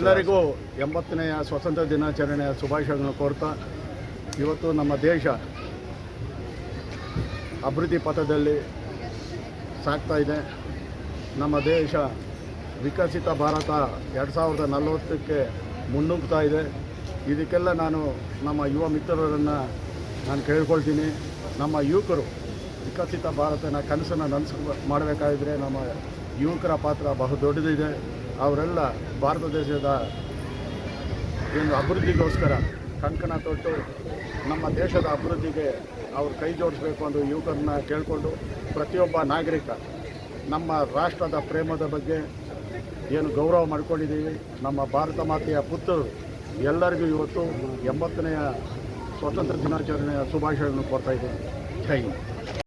ಎಲ್ಲರಿಗೂ 80ನೇ ಸ್ವಾತಂತ್ರ್ಯ ದಿನಾಚರಣೆಯ ಶುಭಾಶಯಗಳನ್ನು ಕೋರ್ತಾ, ಇವತ್ತು ನಮ್ಮ ದೇಶ ಅಭಿವೃದ್ಧಿ ಪಥದಲ್ಲಿ ಸಾಗ್ತಾ ಇದೆ. ನಮ್ಮ ದೇಶ ವಿಕಸಿತ ಭಾರತ 2040ಕ್ಕೆ ಮುನ್ನುಗ್ತಾ ಇದೆ. ಇದಕ್ಕೆಲ್ಲ ನಾನು ನಮ್ಮ ಯುವ ಮಿತ್ರರನ್ನು ನಾನು ಕೇಳ್ಕೊಳ್ತೀನಿ. ನಮ್ಮ ಯುವಕರು ವಿಕಸಿತ ಭಾರತನ ಕನಸನ್ನು ನನಸು ಮಾಡಬೇಕಾದ್ರೆ ನಮ್ಮ ಯುವಕರ ಪಾತ್ರ ಬಹು ದೊಡ್ಡದಿದೆ. ಅವರೆಲ್ಲ ಭಾರತ ದೇಶದ ಏನು ಅಭಿವೃದ್ಧಿಗೋಸ್ಕರ ಕಂಕಣ ತೊಟ್ಟು ನಮ್ಮ ದೇಶದ ಅಭಿವೃದ್ಧಿಗೆ ಅವರು ಕೈ ಜೋಡಿಸಬೇಕು ಅಂತ ಯುವಕರನ್ನ ಕೇಳಿಕೊಂಡು, ಪ್ರತಿಯೊಬ್ಬ ನಾಗರಿಕ ನಮ್ಮ ರಾಷ್ಟ್ರದ ಪ್ರೇಮದ ಬಗ್ಗೆ ಏನು ಗೌರವ ಮಾಡ್ಕೊಂಡಿದ್ದೀವಿ. ನಮ್ಮ ಭಾರತ ಮಾತೆಯ ಪುತ್ರರು ಎಲ್ಲರಿಗೂ ಇವತ್ತು 80ನೇ ಸ್ವಾತಂತ್ರ್ಯ ದಿನಾಚರಣೆಯ ಶುಭಾಶಯಗಳನ್ನು ಕೊಡ್ತಾ ಇದ್ದೀನಿ. ಜೈ ಹಿಂದ್.